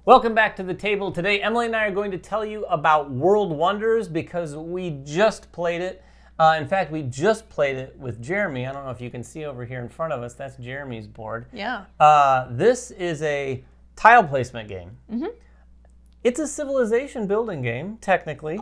Welcome back to the table. Today, Emily and I are going to tell you about World Wonders because we just played it. In fact, we just played it with Jeremy. I don't know if you can see over here in front of us. That's Jeremy's board. Yeah. This is a tile placement game. Mm-hmm. It's a civilization building game, technically.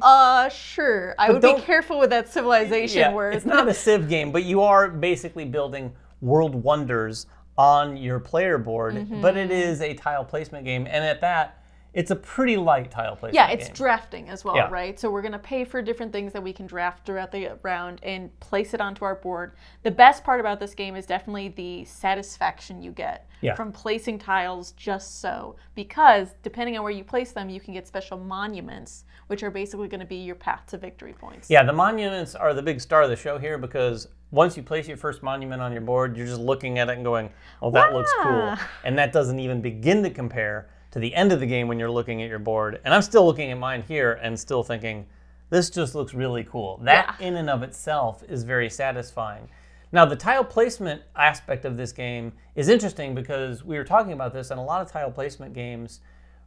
Sure. I would be careful with that civilization word. It's not a civ game, but you are basically building world wonders on your player board, but it is a tile placement game, and at that, it's a pretty light tile placement game. Yeah, it's drafting as well, right? So we're going to pay for different things that we can draft throughout the round and place it onto our board. The best part about this game is definitely the satisfaction you get from placing tiles just so, because depending on where you place them, you can get special monuments, which are basically going to be your path to victory points. Yeah, the monuments are the big star of the show here because once you place your first monument on your board, you're just looking at it and going, oh, that looks cool. And that doesn't even begin to compare to the end of the game when you're looking at your board. And I'm still looking at mine here and still thinking, this just looks really cool. That in and of itself is very satisfying. Now, the tile placement aspect of this game is interesting because we were talking about this, and a lot of tile placement games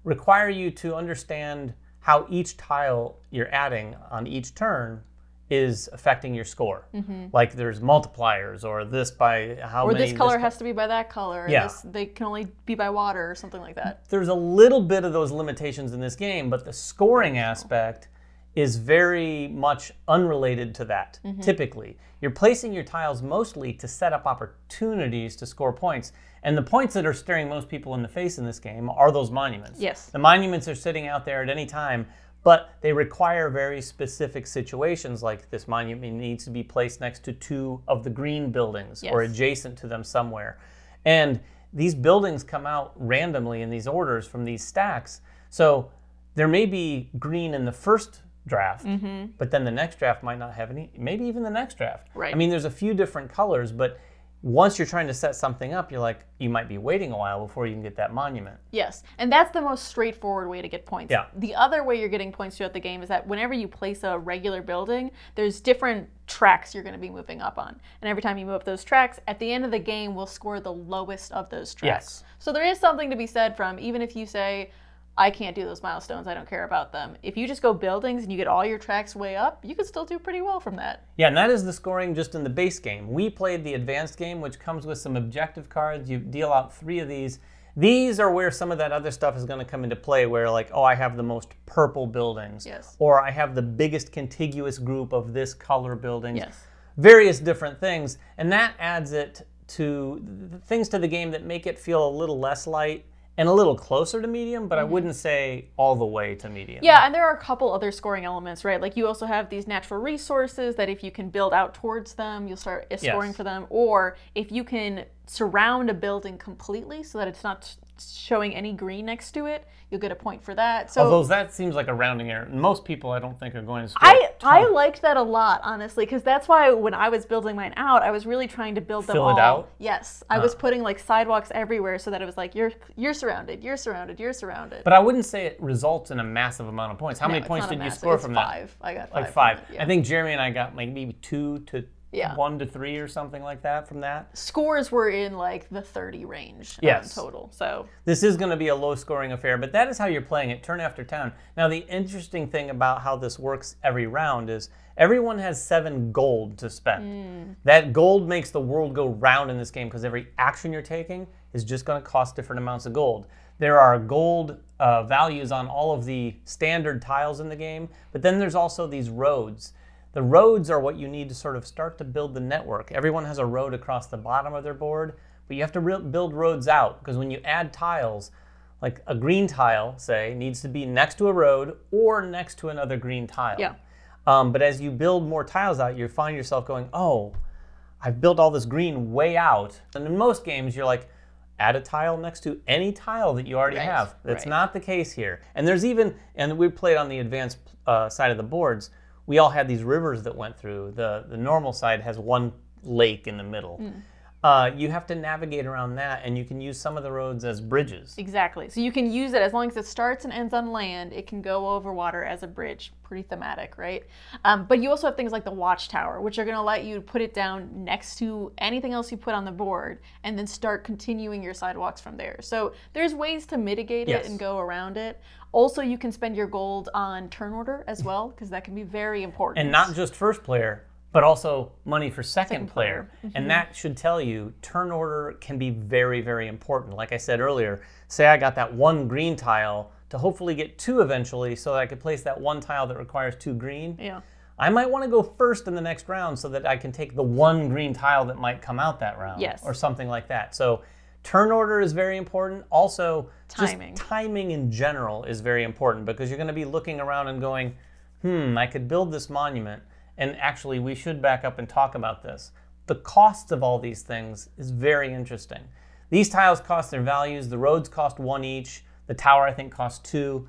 require you to understand how each tile you're adding on each turn is affecting your score. Like there's multipliers, or this by how many... Or this color has to be by that color. Yeah. They can only be by water or something like that. There's a little bit of those limitations in this game, but the scoring aspect is very much unrelated to that, typically. You're placing your tiles mostly to set up opportunities to score points. And the points that are staring most people in the face in this game are those monuments. Yes. The monuments are sitting out there at any time, but they require very specific situations, like this monument needs to be placed next to two of the green buildings or adjacent to them somewhere. And these buildings come out randomly in these orders from these stacks. So there may be green in the first draft, but then the next draft might not have any, maybe even the next draft. Right. I mean, there's a few different colors, but once you're trying to set something up, you're like, you might be waiting a while before you can get that monument. Yes, and that's the most straightforward way to get points. Yeah. The other way you're getting points throughout the game is that whenever you place a regular building, there's different tracks you're going to be moving up on. And every time you move up those tracks, at the end of the game, we'll score the lowest of those tracks. Yes. So there is something to be said from, even if you say, I can't do those milestones, I don't care about them. If you just go buildings and you get all your tracks way up, you can still do pretty well from that. Yeah, and that is the scoring just in the base game. We played the advanced game, which comes with some objective cards. You deal out 3 of these. These are where some of that other stuff is going to come into play, where like, oh, I have the most purple buildings. Yes. Or I have the biggest contiguous group of this color buildings. Yes. Various different things. And that adds it to things to the game that make it feel a little less light and a little closer to medium, but I wouldn't say all the way to medium. Yeah, and there are a couple other scoring elements, right? Like you also have these natural resources that if you can build out towards them, you'll start scoring for them. Or if you can surround a building completely so that it's not showing any green next to it, you'll get a point for that. So although that seems like a rounding error. Most people, I don't think, are going to score. I liked that a lot, honestly, because that's why when I was building mine out, I was really trying to build them all. Fill it out? Yes. I was putting like sidewalks everywhere so that it was like, you're surrounded, you're surrounded, you're surrounded. But I wouldn't say it results in a massive amount of points. How many points did you score from that? 5. I got 5. Like 5. Yeah. I think Jeremy and I got like maybe 2 to 1 to 3 or something like that from that. Scores were in like the 30 range total. So this is going to be a low scoring affair, but that is how you're playing it turn after turn. Now the interesting thing about how this works every round is everyone has 7 gold to spend. That gold makes the world go round in this game because every action you're taking is just going to cost different amounts of gold. There are gold values on all of the standard tiles in the game, but then there's also these roads. The roads are what you need to sort of start to build the network. Everyone has a road across the bottom of their board, but you have to build roads out because when you add tiles, like a green tile, say, needs to be next to a road or next to another green tile. Yeah. But as you build more tiles out, you find yourself going, oh, I've built all this green way out. And in most games, you're like, add a tile next to any tile that you already have. That's not the case here. And there's even, and we played on the advanced side of the boards, we all had these rivers that went through. The normal side has one lake in the middle. you have to navigate around that, and you can use some of the roads as bridges. Exactly. So you can use it as long as it starts and ends on land, it can go over water as a bridge. Pretty thematic, right? But you also have things like the watchtower, which are going to let you put it down next to anything else you put on the board and then start continuing your sidewalks from there. So there's ways to mitigate it and go around it. Also, you can spend your gold on turn order as well, because that can be very important. And not just first player, but also money for second player. And that should tell you turn order can be very, very important. Like I said earlier, say I got that one green tile to hopefully get 2 eventually so that I could place that one tile that requires 2 green. Yeah. I might want to go first in the next round so that I can take the 1 green tile that might come out that round. Yes. Or something like that. So turn order is very important. Also, timing. Just timing in general is very important, because you're going to be looking around and going, I could build this monument. And actually, we should back up and talk about this. The costs of all these things is very interesting. These tiles cost their values. The roads cost 1 each. The tower, I think, costs 2.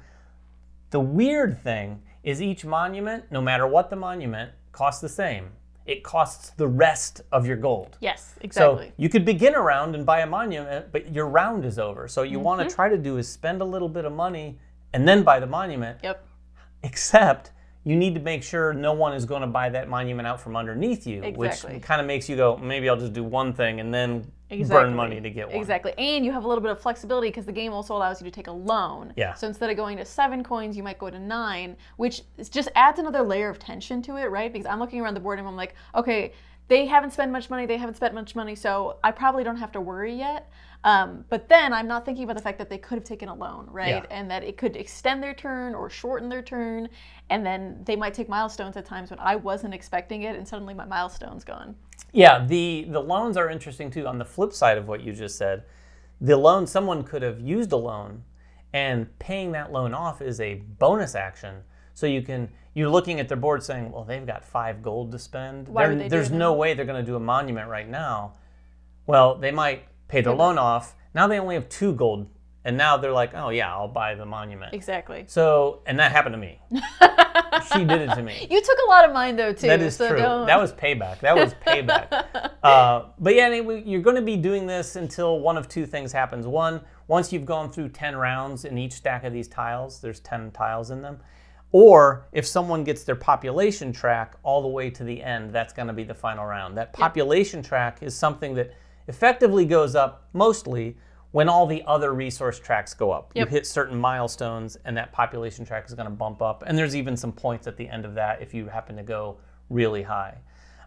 The weird thing is each monument, no matter what the monument, costs the same. It costs the rest of your gold. Yes, exactly. So you could begin a round and buy a monument, but your round is over. So you want to try to do is spend a little bit of money and then buy the monument. Yep. Except you need to make sure no one is going to buy that monument out from underneath you, which kind of makes you go, maybe I'll just do one thing and then burn money to get one. Exactly. And you have a little bit of flexibility because the game also allows you to take a loan. Yeah. So instead of going to 7 coins, you might go to 9, which just adds another layer of tension to it, right? Because I'm looking around the board and I'm like, okay, they haven't spent much money, so I probably don't have to worry yet. But then I'm not thinking about the fact that they could have taken a loan, right? Yeah. And that it could extend their turn or shorten their turn, and then they might take milestones at times when I wasn't expecting it, and suddenly my milestone's gone. Yeah, the loans are interesting too. On the flip side of what you just said, the loan, someone could have used a loan, and paying that loan off is a bonus action. So you're looking at their board saying, well, they've got 5 gold to spend. There's no way they're going to do a monument right now. Well, they might pay their loan off. Now they only have 2 gold. And now they're like, oh, yeah, I'll buy the monument. Exactly. So, and that happened to me. She did it to me. You took a lot of mine, though, too. That is true. That was payback. But yeah, you're going to be doing this until one of 2 things happens. One, once you've gone through 10 rounds in each stack of these tiles, there's 10 tiles in them. Or if someone gets their population track all the way to the end, that's going to be the final round. That population track is something that effectively goes up mostly when all the other resource tracks go up. You hit certain milestones and that population track is going to bump up. And there's even some points at the end of that if you happen to go really high.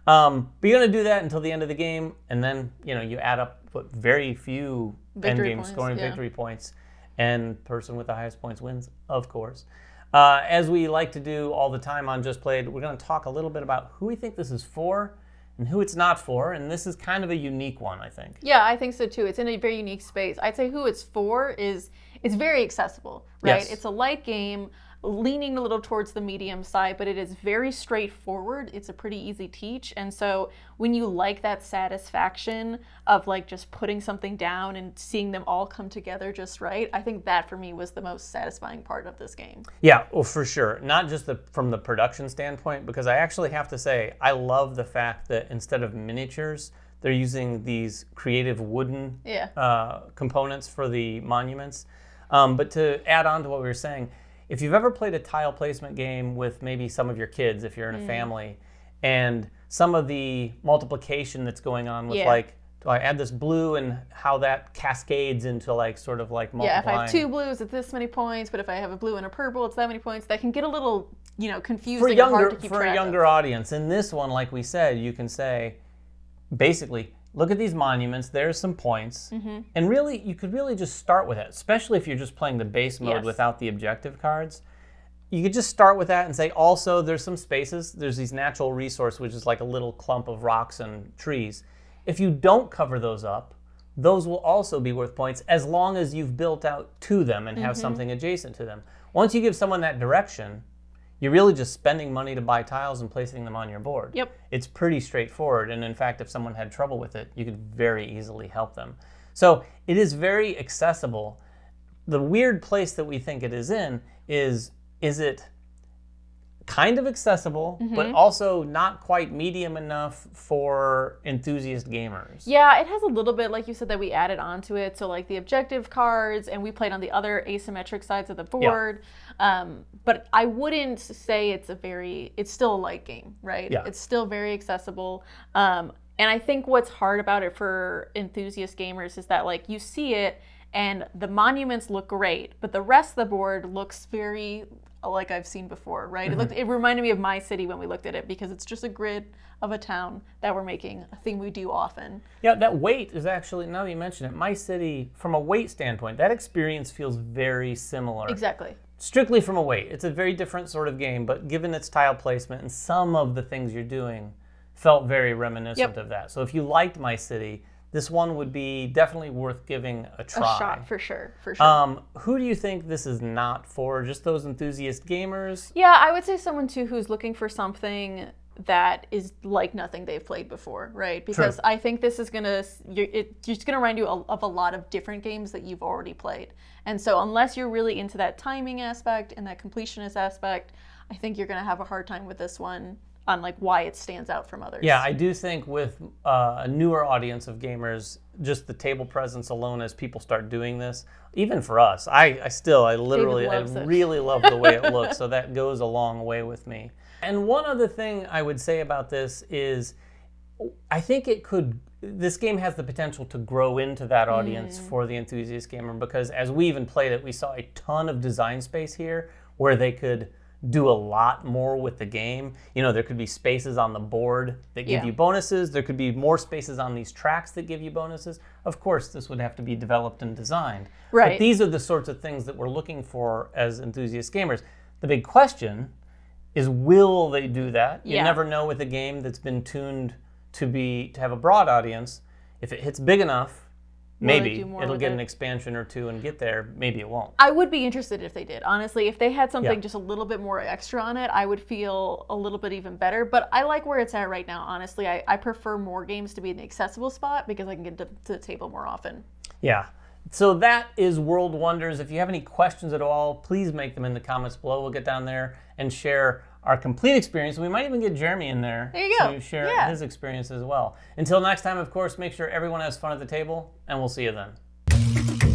But you're going to do that until the end of the game, and then you add up very few endgame scoring victory points, and person with the highest points wins, of course. As we like to do all the time on Just Played, we're going to talk a little bit about who we think this is for and who it's not for, and this is kind of a unique one, I think. Yeah, I think so too. It's in a very unique space. I'd say who it's for is it's very accessible, right? Yes. It's a light game, leaning a little towards the medium side, but it is very straightforward. It's a pretty easy teach, and so when you like that satisfaction of like just putting something down and seeing them all come together just right, I think that for me was the most satisfying part of this game. Yeah, well, for sure. Not just from the production standpoint, because I actually have to say I love the fact that instead of miniatures, they're using these creative wooden components for the monuments. But to add on to what we were saying, if you've ever played a tile placement game with maybe some of your kids, if you're in a family, and some of the multiplication that's going on with like, do I add this blue, and how that cascades into like sort of like multiplying. Yeah, if I have 2 blues, it's this many points, but if I have a blue and a purple, it's that many points. That can get a little, confusing and hard to keep track of. For a younger audience. In this one, like we said, you can say, basically, look at these monuments, there's some points, and really, you could really just start with it, especially if you're just playing the base mode without the objective cards. You could just start with that and say, also, there's some spaces, there's these natural resource, which is like a little clump of rocks and trees. If you don't cover those up, those will also be worth points as long as you've built out to them and have something adjacent to them. Once you give someone that direction, you're really just spending money to buy tiles and placing them on your board. Yep. It's pretty straightforward, and in fact, if someone had trouble with it, you could very easily help them. So it is very accessible. The weird place that we think it is in is it kind of accessible, but also not quite medium enough for enthusiast gamers. Yeah, it has a little bit, like you said, that we added onto it. So like the objective cards, and we played on the other asymmetric sides of the board. Yeah. But I wouldn't say it's still a light game, right? Yeah. It's still very accessible. And I think what's hard about it for enthusiast gamers is that like you see it and the monuments look great, but the rest of the board looks very like I've seen before, right? It reminded me of My City when we looked at it, because it's just a grid of a town that we're making, a thing we do often. Yeah, that weight is actually, now that you mention it, My City, from a weight standpoint, that experience feels very similar. Exactly. Strictly from a weight. It's a very different sort of game, but given its tile placement and some of the things you're doing felt very reminiscent of that. So if you liked My City, this one would be definitely worth giving a try. A shot, for sure, for sure. Who do you think this is not for? Just those enthusiast gamers? Yeah, I would say someone, too, who's looking for something that is like nothing they've played before, right? Because I think this is it's going to remind you of a lot of different games that you've already played. And so unless you're really into that timing aspect and that completionist aspect, I think you're going to have a hard time with this one, on like why it stands out from others. Yeah, I do think with a newer audience of gamers, just the table presence alone as people start doing this, even for us, I really love the way it looks, so that goes a long way with me. And one other thing I would say about this is I think this game has the potential to grow into that audience for the enthusiast gamer, because as we even played it, we saw a ton of design space here where they could do a lot more with the game. You know, there could be spaces on the board that give you bonuses. There could be more spaces on these tracks that give you bonuses. Of course, this would have to be developed and designed. Right. But these are the sorts of things that we're looking for as enthusiast gamers. The big question is, will they do that? You never know with a game that's been tuned to have a broad audience. If it hits big enough, maybe it'll get an expansion or two and get there. Maybe it won't. I would be interested if they did. Honestly, if they had something just a little bit more extra on it, I would feel a little bit even better. But I like where it's at right now, honestly. I prefer more games to be in the accessible spot because I can get to the table more often. Yeah. So that is World Wonders. If you have any questions at all, please make them in the comments below. We'll get down there and share our complete experience. We might even get Jeremy in there to share his experience as well. Until next time, of course, make sure everyone has fun at the table, and we'll see you then.